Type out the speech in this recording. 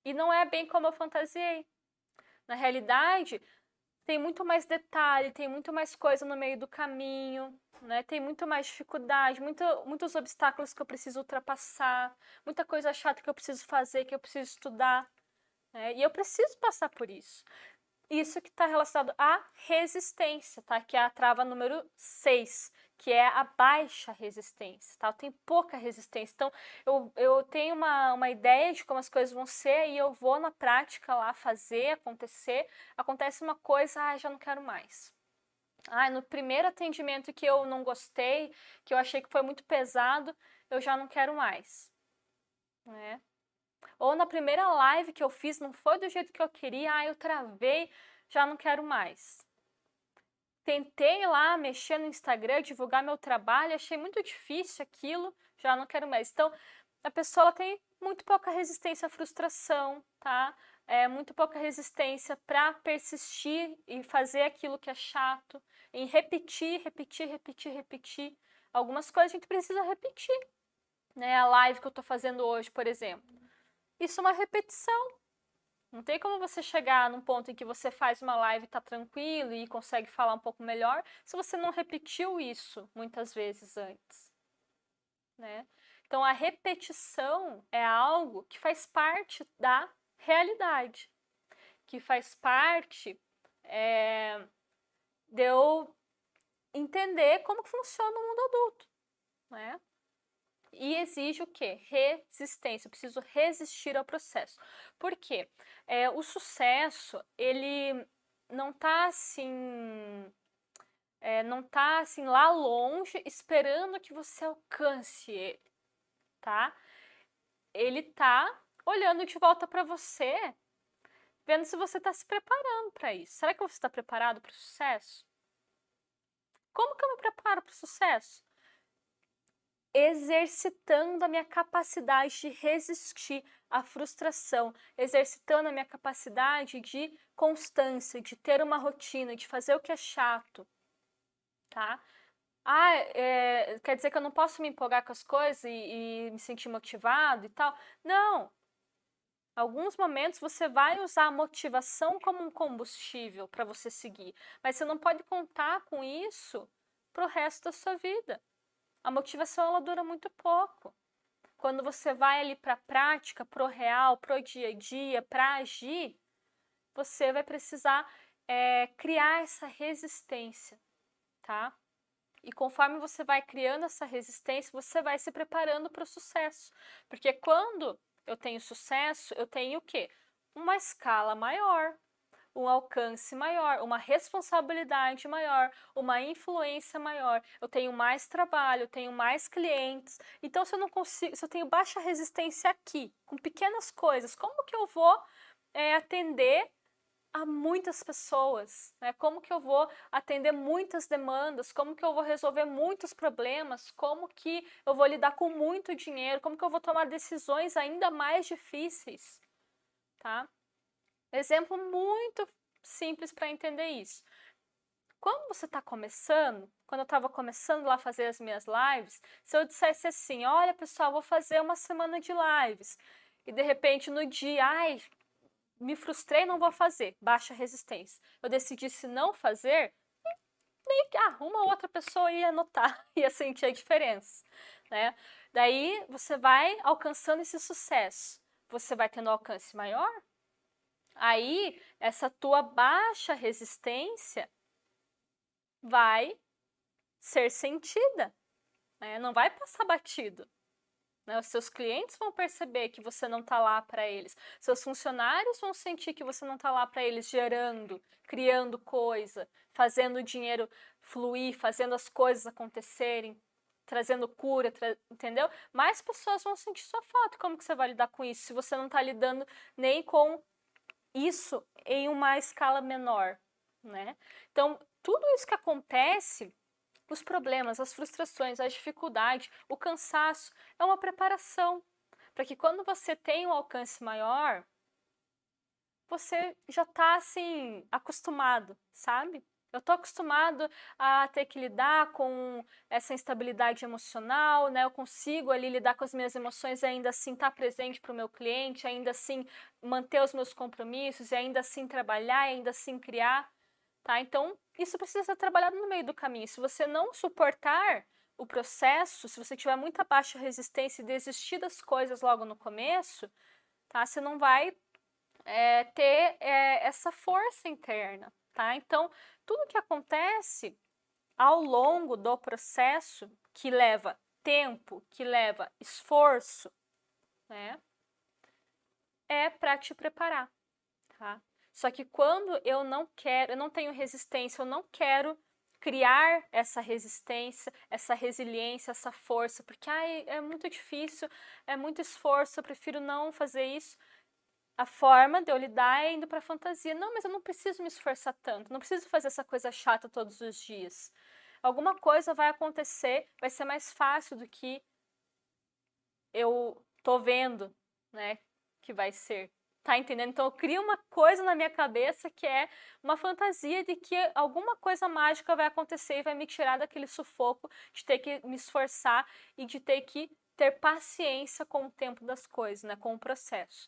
E não é bem como eu fantasiei. Na realidade, tem muito mais detalhe, tem muito mais coisa no meio do caminho, né? Tem muito mais dificuldade, muitos obstáculos que eu preciso ultrapassar, muita coisa chata que eu preciso fazer, que eu preciso estudar, né? E eu preciso passar por isso. Isso que está relacionado à resistência, tá? Que é a trava número 6, que é a baixa resistência, tá? Eu tenho pouca resistência. Então, eu tenho uma ideia de como as coisas vão ser e eu vou na prática lá fazer acontecer. Acontece uma coisa, já não quero mais. No primeiro atendimento que eu não gostei, que eu achei que foi muito pesado, eu já não quero mais, né? Ou na primeira live que eu fiz, não foi do jeito que eu queria, eu travei, já não quero mais. Tentei lá mexer no Instagram, divulgar meu trabalho, achei muito difícil aquilo, já não quero mais. Então, a pessoa ela tem muito pouca resistência à frustração, tá? Muito pouca resistência para persistir e fazer aquilo que é chato, em repetir, repetir, repetir, repetir. Algumas coisas a gente precisa repetir, né? A live que eu tô fazendo hoje, por exemplo. Isso é uma repetição. Não tem como você chegar num ponto em que você faz uma live e tá tranquilo e consegue falar um pouco melhor se você não repetiu isso muitas vezes antes, né? Então a repetição é algo que faz parte da realidade, que faz parte de eu entender como funciona o mundo adulto, né? E exige o quê? Resistência. Eu preciso resistir ao processo. Por quê? O sucesso, ele não tá assim, não tá assim lá longe esperando que você alcance ele, tá? Ele tá olhando de volta para você, vendo se você está se preparando para isso. Será que você está preparado para o sucesso? Como que eu me preparo para o sucesso? Exercitando a minha capacidade de resistir à frustração, exercitando a minha capacidade de constância, de ter uma rotina, de fazer o que é chato, tá? Quer dizer que eu não posso me empolgar com as coisas e me sentir motivado e tal? Não! Alguns momentos você vai usar a motivação como um combustível para você seguir, mas você não pode contar com isso para o resto da sua vida. A motivação ela dura muito pouco. Quando você vai ali para a prática, pro real, pro dia a dia, para agir, você vai precisar criar essa resistência, tá? E conforme você vai criando essa resistência, você vai se preparando para o sucesso. Porque quando eu tenho sucesso, eu tenho o quê? Uma escala maior, um alcance maior, uma responsabilidade maior, uma influência maior. Eu tenho mais trabalho, eu tenho mais clientes. Então, se eu não consigo, se eu tenho baixa resistência aqui, com pequenas coisas, como que eu vou atender a muitas pessoas, né? Como que eu vou atender muitas demandas? Como que eu vou resolver muitos problemas? Como que eu vou lidar com muito dinheiro? Como que eu vou tomar decisões ainda mais difíceis, tá? Exemplo muito simples para entender isso. Quando você está começando, quando eu estava começando lá a fazer as minhas lives, se eu dissesse assim, olha pessoal, vou fazer uma semana de lives, e de repente no dia, me frustrei, não vou fazer, baixa resistência. Eu decidisse não fazer, nem uma outra pessoa ia notar, ia sentir a diferença, né? Daí você vai alcançando esse sucesso, você vai tendo um alcance maior, aí essa tua baixa resistência vai ser sentida, né? Não vai passar batido. Né? Os seus clientes vão perceber que você não está lá para eles. Seus funcionários vão sentir que você não está lá para eles, gerando, criando coisa, fazendo o dinheiro fluir, fazendo as coisas acontecerem, trazendo cura, entendeu? Mais pessoas vão sentir sua falta. Como que você vai lidar com isso se você não está lidando nem com isso em uma escala menor, né? Então, tudo isso que acontece, os problemas, as frustrações, as dificuldades, o cansaço, é uma preparação para que quando você tem um alcance maior, você já está assim acostumado, sabe? Eu tô acostumado a ter que lidar com essa instabilidade emocional, né? Eu consigo ali lidar com as minhas emoções e ainda assim estar presente para o meu cliente, ainda assim manter os meus compromissos, e ainda assim trabalhar, e ainda assim criar, tá? Então, isso precisa ser trabalhado no meio do caminho. Se você não suportar o processo, se você tiver muita baixa resistência e desistir das coisas logo no começo, tá? Você não vai ter essa força interna, tá? Então, tudo que acontece ao longo do processo, que leva tempo, que leva esforço, né? É para te preparar, tá? Só que quando eu não quero, eu não tenho resistência, eu não quero criar essa resistência, essa resiliência, essa força, porque é muito difícil, é muito esforço, eu prefiro não fazer isso. A forma de eu lidar é indo para a fantasia. Não, mas eu não preciso me esforçar tanto, não preciso fazer essa coisa chata todos os dias. Alguma coisa vai acontecer, vai ser mais fácil do que eu tô vendo, né, que vai ser. Tá entendendo? Então eu crio uma coisa na minha cabeça que é uma fantasia de que alguma coisa mágica vai acontecer e vai me tirar daquele sufoco de ter que me esforçar e de ter que ter paciência com o tempo das coisas, né, com o processo.